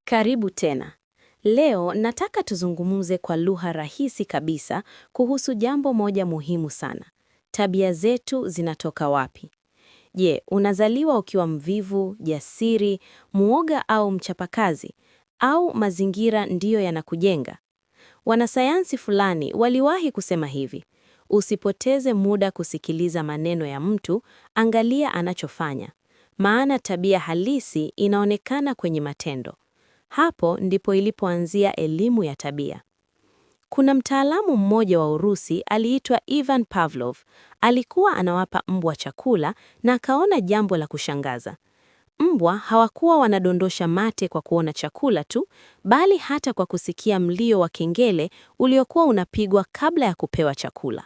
Karibu tena. Leo nataka tuzungumuze kwa lugha rahisi kabisa kuhusu jambo moja muhimu sana. Tabia zetu zinatoka wapi? Je, unazaliwa ukiwa mvivu, jasiri, muoga au mchapakazi? Au mazingira ndiyo yanakujenga? Wanasayansi fulani waliwahi kusema hivi: usipoteze muda kusikiliza maneno ya mtu, angalia anachofanya. Maana tabia halisi inaonekana kwenye matendo. Hapo ndipo ilipoanzia elimu ya tabia. Kuna mtaalamu mmoja wa Urusi aliitwa Ivan Pavlov. Alikuwa anawapa mbwa chakula na akaona jambo la kushangaza. Mbwa hawakuwa wanadondosha mate kwa kuona chakula tu, bali hata kwa kusikia mlio wa kengele uliokuwa unapigwa kabla ya kupewa chakula.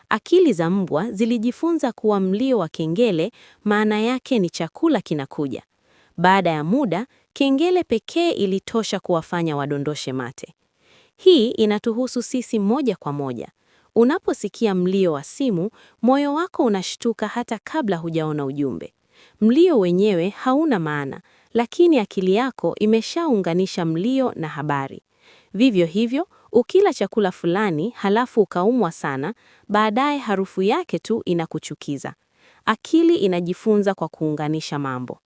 Akili za mbwa zilijifunza kuwa mlio wa kengele maana yake ni chakula kinakuja. Baada ya muda, kengele pekee ilitosha kuwafanya wadondoshe mate. Hii inatuhusu sisi moja kwa moja. Unaposikia mlio wa simu, moyo wako unashtuka hata kabla hujaona ujumbe. Mlio wenyewe hauna maana, lakini akili yako imeshaunganisha mlio na habari. Vivyo hivyo, ukila chakula fulani halafu ukaumwa sana, baadaye harufu yake tu inakuchukiza. Akili inajifunza kwa kuunganisha mambo.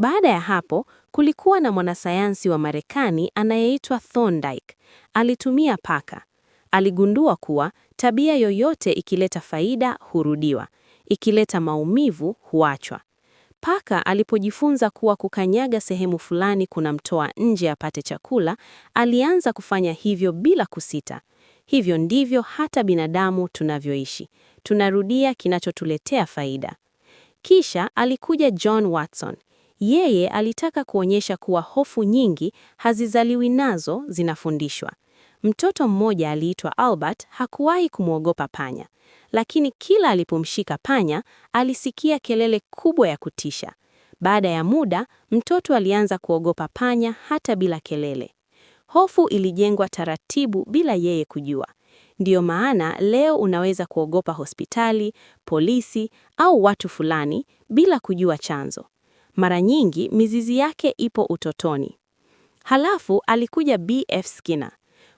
Baada ya hapo, kulikuwa na mwanasayansi wa Marekani anayeitwa Thorndike. Alitumia paka. Aligundua kuwa tabia yoyote ikileta faida hurudiwa, ikileta maumivu huachwa. Paka alipojifunza kuwa kukanyaga sehemu fulani kunamtoa nje apate chakula, alianza kufanya hivyo bila kusita. Hivyo ndivyo hata binadamu tunavyoishi. Tunarudia kinachotuletea faida. Kisha alikuja John Watson. Yeye alitaka kuonyesha kuwa hofu nyingi hazizaliwi nazo, zinafundishwa. Mtoto mmoja aliitwa Albert hakuwahi kumwogopa panya, lakini kila alipomshika panya alisikia kelele kubwa ya kutisha. Baada ya muda, mtoto alianza kuogopa panya hata bila kelele. Hofu ilijengwa taratibu bila yeye kujua. Ndiyo maana leo unaweza kuogopa hospitali, polisi au watu fulani bila kujua chanzo. Mara nyingi mizizi yake ipo utotoni. Halafu alikuja B.F. Skinner.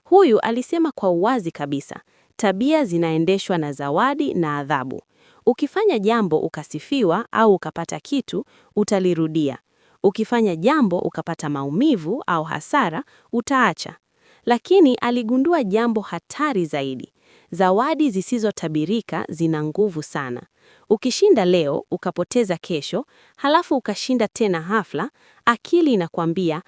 Huyu alisema kwa uwazi kabisa, tabia zinaendeshwa na zawadi na adhabu. Ukifanya jambo ukasifiwa au ukapata kitu, utalirudia. Ukifanya jambo ukapata maumivu au hasara, utaacha. Lakini aligundua jambo hatari zaidi. Zawadi zisizotabirika zina nguvu sana. Ukishinda leo, ukapoteza kesho, halafu ukashinda tena hafla, akili inakwambia